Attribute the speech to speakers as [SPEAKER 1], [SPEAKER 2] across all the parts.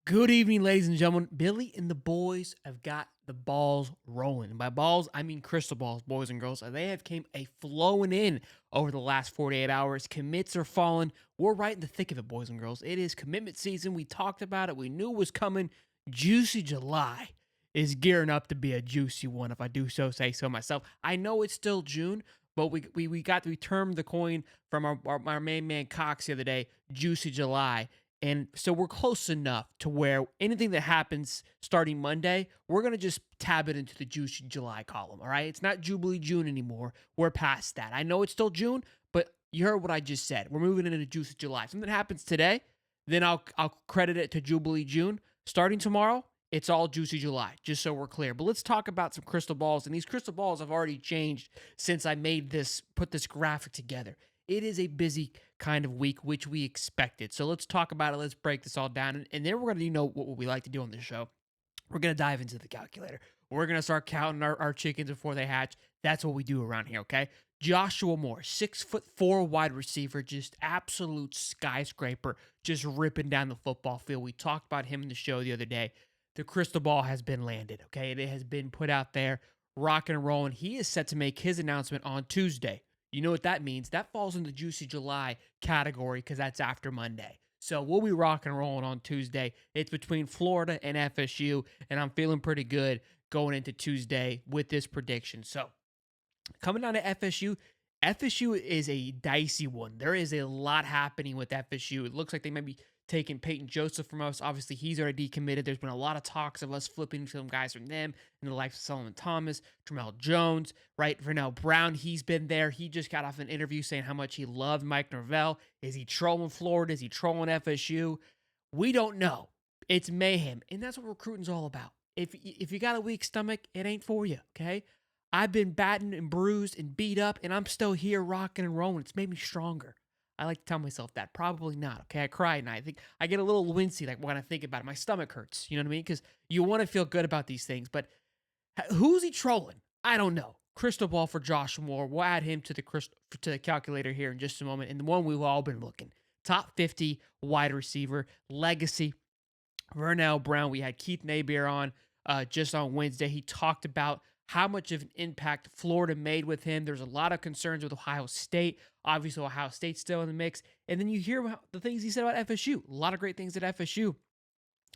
[SPEAKER 1] Good evening, ladies and gentlemen. Billy and the boys have got the balls rolling. And by balls, I mean crystal balls, boys and girls. And they have came a flowing in over the last 48 hours. Commits are falling. We're right in the thick of it, boys and girls. It is commitment season. We talked about it. We knew it was coming. Juicy July is gearing up to be a juicy one, if I do so say so myself. I know it's still June, but we termed the coin from our main man Cox the other day, Juicy July. And so we're close enough to where anything that happens starting Monday, we're going to just tab it into the Juicy July column. All right. It's not Jubilee June anymore. We're past that. I know it's still June, but you heard what I just said. We're moving into Juicy July. If something happens today, then I'll credit it to Jubilee June. Starting tomorrow, it's all Juicy July, just so we're clear. But let's talk about some crystal balls. And these crystal balls have already changed since I put this graphic together. It is a busy kind of week, which we expected. So let's talk about it. Let's break this all down. And then we're going to, what we like to do on this show. We're going to dive into the calculator. We're going to start counting our chickens before they hatch. That's what we do around here, okay? Joshua Moore, 6'4" wide receiver, just absolute skyscraper, just ripping down the football field. We talked about him in the show the other day. The crystal ball has been landed, okay? It has been put out there, rocking and rolling. He is set to make his announcement on Tuesday. You know what that means? That falls in the Juicy July category because that's after Monday. So we'll be rock and rolling on Tuesday. It's between Florida and FSU, and I'm feeling pretty good going into Tuesday with this prediction. So coming down to FSU, FSU is a dicey one. There is a lot happening with FSU. It looks like they might be taking Peyton Joseph from us. Obviously, he's already decommitted. There's been a lot of talks of us flipping some guys from them in the likes of Solomon Thomas, Tramel Jones, right? Vernell Brown, he's been there. He just got off an interview saying how much he loved Mike Norvell. Is he trolling Florida? Is he trolling FSU? We don't know. It's mayhem, and that's what recruiting's all about. If you got a weak stomach, it ain't for you, okay? I've been battened and bruised and beat up, and I'm still here rocking and rolling. It's made me stronger. I like to tell myself that. Probably not. Okay, I cry at night. I think I get a little wincy like when I think about it. My stomach hurts. You know what I mean? Because you want to feel good about these things. But who's he trolling? I don't know. Crystal ball for Josh Moore. We'll add him to the calculator here in just a moment. And the one we've all been looking. Top 50 wide receiver, legacy. Vernell Brown. We had Keith Napier on just on Wednesday. He talked about how much of an impact Florida made with him. There's a lot of concerns with Ohio State. Obviously, Ohio State's still in the mix. And then you hear about the things he said about FSU. A lot of great things at FSU.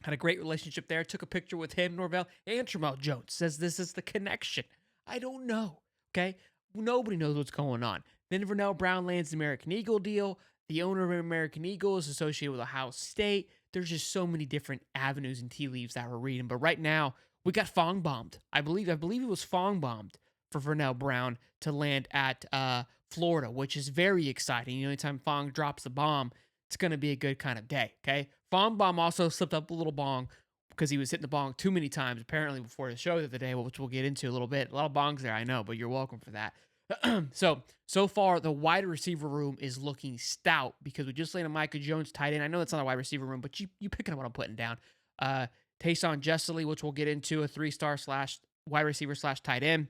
[SPEAKER 1] Had a great relationship there. Took a picture with him, Norvell, and Tramel Jones. Says this is the connection. I don't know. Okay? Nobody knows what's going on. Then Vernell Brown lands the American Eagle deal. The owner of American Eagle is associated with Ohio State. There's just so many different avenues and tea leaves that we're reading. But right now, we got Fong bombed. I believe it was Fong bombed for Vernell Brown to land at Florida, which is very exciting. You know, anytime Fong drops the bomb, it's going to be a good kind of day. Okay. Fong bomb also slipped up a little bong because he was hitting the bong too many times, apparently, before the show the other day, which we'll get into a little bit. A lot of bongs there, I know, but you're welcome for that. So far, the wide receiver room is looking stout because we just landed Micah Jones tight end. I know that's not a wide receiver room, but you picking up what I'm putting down. Tayson Jesseley, which we'll get into, a 3-star / wide receiver / tight end.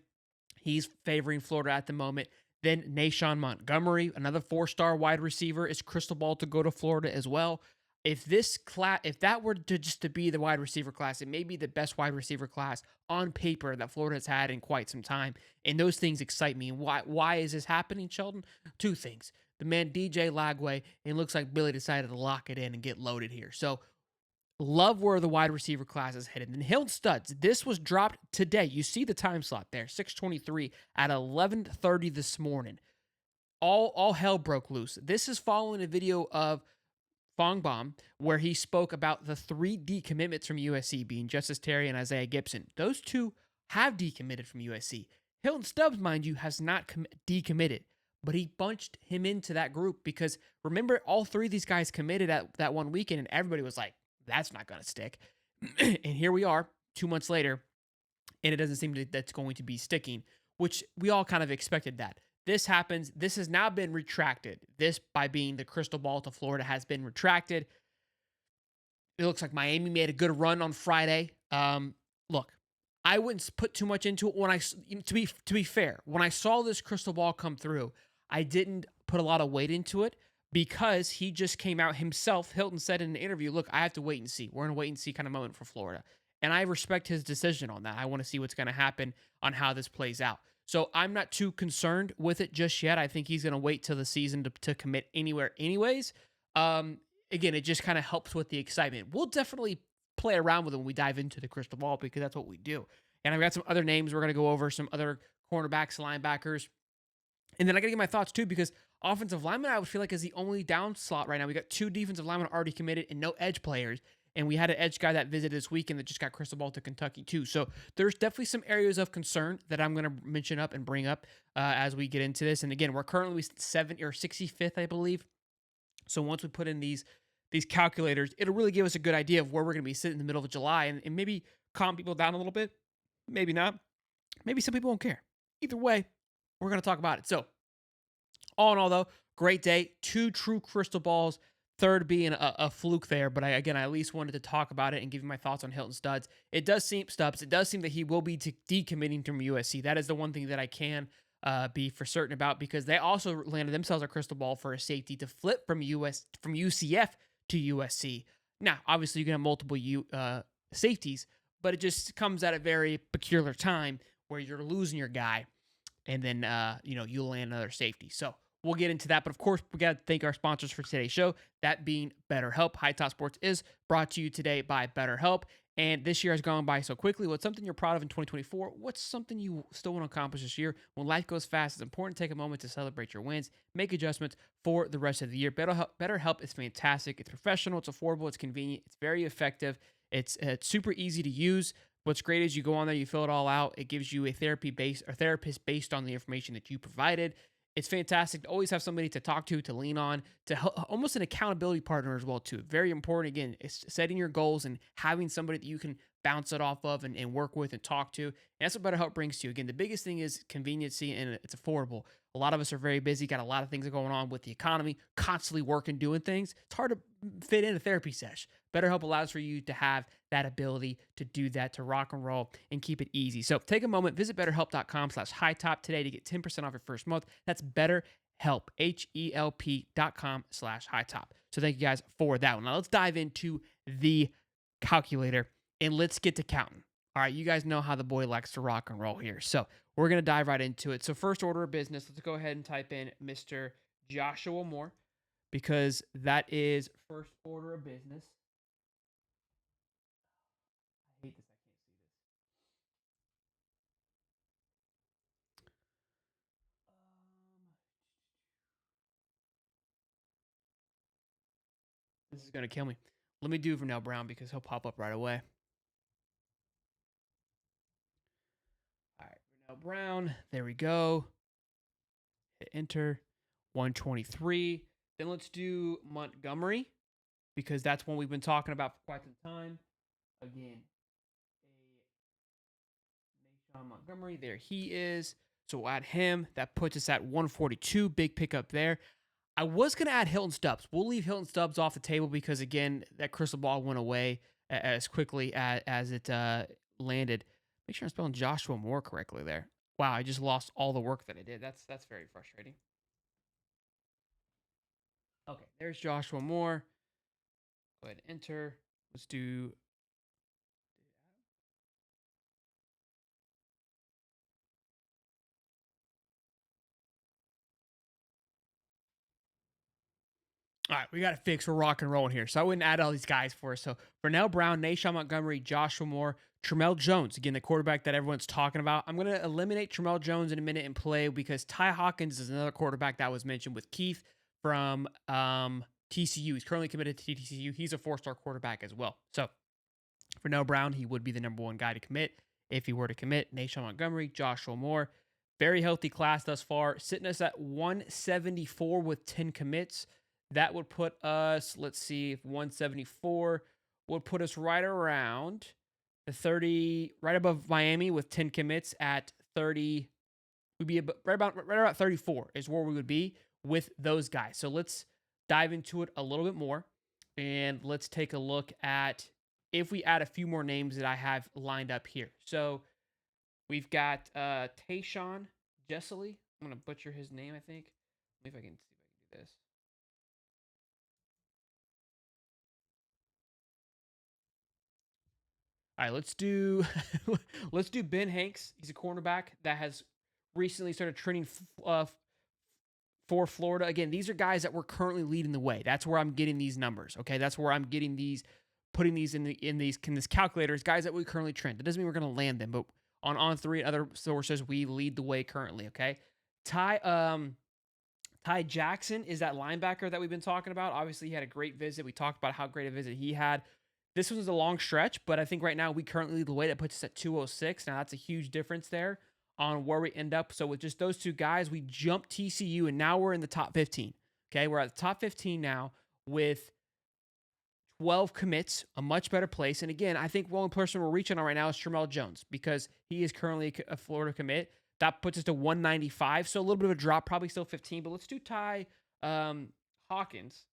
[SPEAKER 1] He's favoring Florida at the moment. Then Nashawn Montgomery, another 4-star wide receiver, is crystal ball to go to Florida as well. If that were to be the wide receiver class, it may be the best wide receiver class on paper that Florida has had in quite some time. And those things excite me. And why is this happening, Sheldon? Two things. The man DJ Lagway, and it looks like Billy decided to lock it in and get loaded here. So love where the wide receiver class is headed. And Hill Studs, this was dropped today. You see the time slot there, 6:23 at 11:30 this morning. All hell broke loose. This is following a video of Fong Bom, where he spoke about the 3 decommitments from USC, being Justice Terry and Isaiah Gibson. Those 2 have decommitted from USC. Hilton Stubbs, mind you, has not decommitted, but he bunched him into that group because remember, all 3 of these guys committed at that one weekend, and everybody was like, that's not going to stick. And here we are 2 months later, and it doesn't seem that's going to be sticking, which we all kind of expected that. This happens. This has now been retracted. This, by being the crystal ball to Florida, has been retracted. It looks like Miami made a good run on Friday. Look, I wouldn't put too much into it. To be fair, when I saw this crystal ball come through, I didn't put a lot of weight into it. because he just came out himself. Hilton said in an interview, "Look, I have to wait and see. We're in a wait and see kind of moment for Florida." And I respect his decision on that. I want to see what's going to happen on how this plays out. So I'm not too concerned with it just yet. I think he's going to wait till the season to commit anywhere, anyways. Um, Again, it just kind of helps with the excitement. We'll definitely play around with it when we dive into the crystal ball because that's what we do. And I've got some other names we're going to go over, some other cornerbacks, linebackers. And then I got to get my thoughts too because offensive lineman, I would feel like, is the only down slot right now. We got two defensive linemen already committed and no edge players. And we had an edge guy that visited this weekend that just got crystal ball to Kentucky too. So there's definitely some areas of concern that I'm going to mention up and bring up as we get into this. And again, we're currently 65th, I believe. So once we put in these calculators, it'll really give us a good idea of where we're going to be sitting in the middle of July and maybe calm people down a little bit. Maybe not. Maybe some people won't care. Either way, we're going to talk about it. So all in all, though, great day. Two true crystal balls. Third being a fluke there, but I at least wanted to talk about it and give you my thoughts on Hilton Stubbs. It does seem that he will be decommitting from USC. That is the one thing that I can be for certain about because they also landed themselves a crystal ball for a safety to flip from UCF to USC. Now, obviously, you can have multiple safeties, but it just comes at a very peculiar time where you're losing your guy and then you land another safety. So we'll get into that. But of course, we got to thank our sponsors for today's show, that being BetterHelp. Hightop Sports is brought to you today by BetterHelp. And this year has gone by so quickly. What's something you're proud of in 2024? What's something you still want to accomplish this year? When life goes fast, it's important to take a moment to celebrate your wins, make adjustments for the rest of the year. BetterHelp is fantastic. It's professional, it's affordable, it's convenient, it's very effective. It's super easy to use. What's great is you go on there, you fill it all out. It gives you a therapist based on the information that you provided. It's fantastic to always have somebody to talk to lean on, to help, almost an accountability partner as well too. Very important. Again, it's setting your goals and having somebody that you can bounce it off of and work with and talk to. And that's what BetterHelp brings to you. Again, the biggest thing is conveniency and it's affordable. A lot of us are very busy, got a lot of things going on with the economy, constantly working, doing things. It's hard to fit in a therapy sesh. BetterHelp allows for you to have that ability to do that, to rock and roll and keep it easy. So take a moment, visit betterhelp.com/hightop today to get 10% off your first month. That's BetterHelp, HELP.com/hightop. So thank you guys for that one. Now let's dive into the calculator and let's get to counting. All right, you guys know how the boy likes to rock and roll here. So we're going to dive right into it. So first order of business, let's go ahead and type in Mr. Joshua Moore because that is first order of business. I hate this. I can't see this. This is going to kill me. Let me do Vernell Brown because he'll pop up right away. All right, Vernell Brown. There we go. Hit enter. 123. Then let's do Montgomery because that's one we've been talking about for quite some time. Again, a Nashawn Montgomery. There he is. So we'll add him. That puts us at 142. Big pickup there. I was going to add Hilton Stubbs. We'll leave Hilton Stubbs off the table because, again, that crystal ball went away as quickly as it landed. Make sure I'm spelling Joshua Moore correctly there. Wow, I just lost all the work that I did. That's very frustrating. Okay, there's Joshua Moore. Go ahead and enter. Let's do. All right, we got to fix. We're rock and rolling here. So I wouldn't add all these guys for us. So Vernell Brown, Nashawn Montgomery, Joshua Moore, Tramel Jones, again, the quarterback that everyone's talking about. I'm going to eliminate Tramel Jones in a minute and play because Ty Hawkins is another quarterback that was mentioned with Keith from TCU. He's currently committed to TCU. He's a four-star quarterback as well. So for Noah Brown, he would be the number one guy to commit if he were to commit. Nashawn Montgomery, Joshua Moore. Very healthy class thus far, sitting us at 174 with 10 commits. That would put us, let's see, if 174 would put us right around the 30, right above Miami with 10 commits at 30. We'd be right about 34 is where we would be with those guys. So let's dive into it a little bit more and let's take a look at if we add a few more names that I have lined up here. So we've got Tayshawn Jessely. I'm going to butcher his name, I think. Let me if I can see if I can do this. All right, let's do let's do Ben Hanks. He's a cornerback that has recently started training for Florida. Again, these are guys that were currently leading the way. That's where I'm getting these numbers. Okay, that's where I'm getting these, putting these in this calculator. Is guys that we currently trend. That doesn't mean we're going to land them, but on three other sources, we lead the way currently. Okay, Ty Ty Jackson is that linebacker that we've been talking about. Obviously, he had a great visit. We talked about how great a visit he had. This was a long stretch, but I think right now we currently lead the way. That puts us at 206. Now, that's a huge difference there on where we end up. So, with just those two guys, we jumped TCU, and now we're in the top 15. Okay, we're at the top 15 now with 12 commits, a much better place. And again, I think the only person we're reaching on right now is Tramel Jones because he is currently a Florida commit. That puts us to 195. So a little bit of a drop, probably still 15. But let's do Ty Hawkins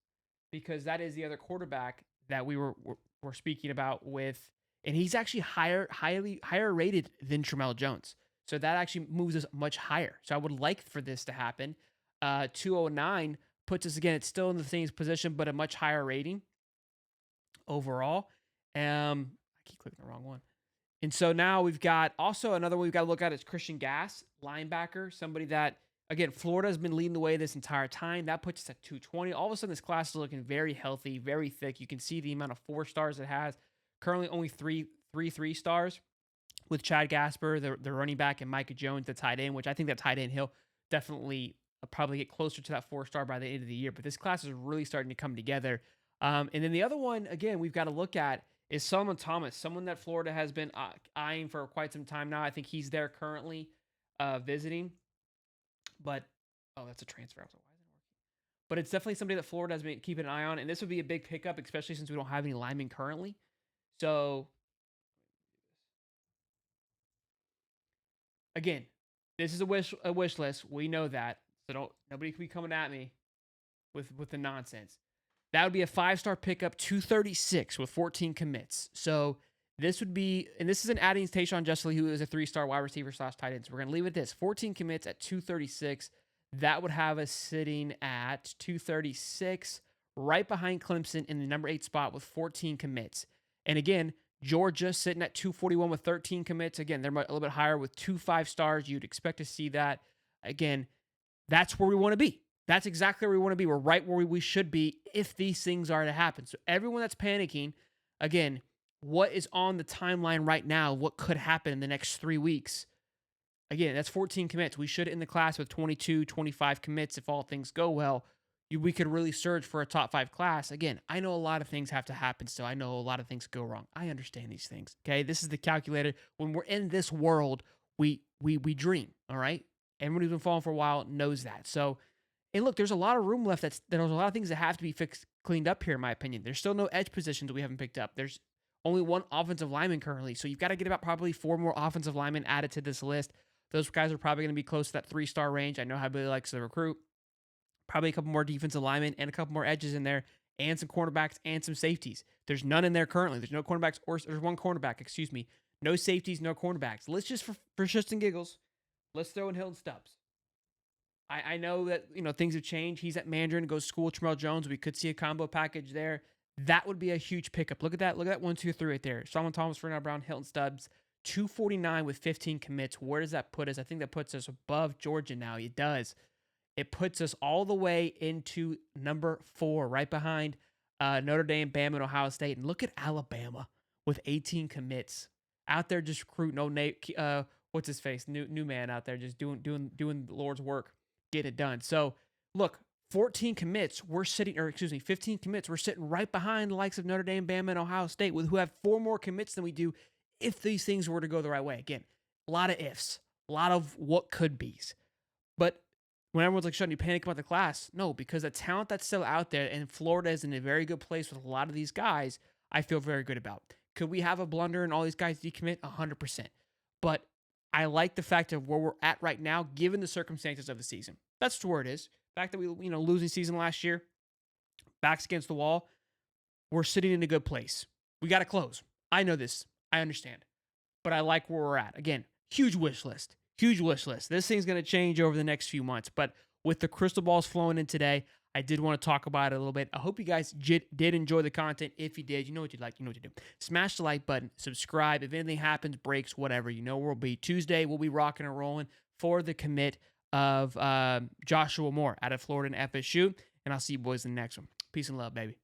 [SPEAKER 1] because that is the other quarterback that we're speaking about with, and he's actually higher rated than Tramel Jones. So that actually moves us much higher. So I would like for this to happen. 209 puts us again. It's still in the same position, but a much higher rating overall. I keep clicking the wrong one. And so now we've got also another one we've got to look at is Christian Gass, linebacker, somebody that, again, Florida has been leading the way this entire time. That puts us at 220. All of a sudden, this class is looking very healthy, very thick. You can see the amount of 4 stars it has. Currently, only three stars with Chad Gasper, the running back, and Micah Jones, the tight end, which I think that tight end, he'll definitely probably get closer to that 4-star by the end of the year. But this class is really starting to come together. And then the other one, again, we've got to look at is Solomon Thomas, someone that Florida has been eyeing for quite some time now. I think he's there currently visiting. But, oh, that's a transfer. I was like, why isn't it working? But it's definitely somebody that Florida has been keeping an eye on. And this would be a big pickup, especially since we don't have any linemen currently. So, again, this is a wish list. We know that. So nobody can be coming at me with the nonsense. That would be a 5-star pickup, 236 with 14 commits. So this would be, and this isn't adding Tayshaun Justly, who is a 3-star wide receiver / tight end. So we're going to leave it at this 14 commits at 236. That would have us sitting at 236, right behind Clemson in the number 8 spot with 14 commits. And again, Georgia sitting at 241 with 13 commits. Again, they're a little bit higher with 2 5-stars. You'd expect to see that. Again, that's where we want to be. That's exactly where we want to be. We're right where we should be if these things are to happen. So everyone that's panicking, again, what is on the timeline right now? What could happen in the next 3 weeks? Again, that's 14 commits. We should end the class with 22, 25 commits if all things go well. We could really surge for a top 5 class. Again, I know a lot of things have to happen, so I know a lot of things go wrong. I understand these things. Okay, this is the calculator. When we're in this world, we dream. All right, everyone who's been following for a while knows that. So. And look, there's a lot of room left. There's a lot of things that have to be cleaned up here, in my opinion. There's still no edge positions that we haven't picked up. There's only 1 offensive lineman currently. So you've got to get about probably 4 more offensive linemen added to this list. Those guys are probably going to be close to that 3-star range. I know how Billy likes to recruit. Probably a couple more defensive linemen and a couple more edges in there and some cornerbacks and some safeties. There's none in there currently. There's no cornerbacks, or there's 1 cornerback, excuse me. No safeties, no cornerbacks. Let's just, for shits and giggles, let's throw in Hilton Stubbs. I know that, things have changed. He's at Mandarin, goes to school with Tramel Jones. We could see a combo package there. That would be a huge pickup. Look at that. Look at that 1, 2, 3 right there. Solomon Thomas, Fernand Brown, Hilton Stubbs, 249 with 15 commits. Where does that put us? I think that puts us above Georgia now. It does. It puts us all the way into number 4, right behind Notre Dame, Bama, and Ohio State. And look at Alabama with 18 commits. Out there just recruiting. What's his face? New man out there just doing the Lord's work. Get it done. So, look, 15 commits, we're sitting right behind the likes of Notre Dame, Bama, and Ohio State, who have 4 more commits than we do if these things were to go the right way. Again, a lot of ifs, a lot of what could be's. But when everyone's like, shouldn't you panic about the class? No, because the talent that's still out there, and Florida is in a very good place with a lot of these guys, I feel very good about. Could we have a blunder and all these guys decommit? 100%. But I like the fact of where we're at right now, given the circumstances of the season. That's where it is. The fact that we, losing season last year, backs against the wall, we're sitting in a good place. We got to close. I know this. I understand. But I like where we're at. Again, huge wish list. Huge wish list. This thing's going to change over the next few months. But with the crystal balls flowing in today, I did want to talk about it a little bit. I hope you guys did enjoy the content. If you did, you know what you'd like, you know what to do. Smash the like button, subscribe. If anything happens, breaks, whatever, you know where we'll be. Tuesday, we'll be rocking and rolling for the commit of Joshua Moore out of Florida and FSU. And I'll see you boys in the next one. Peace and love, baby.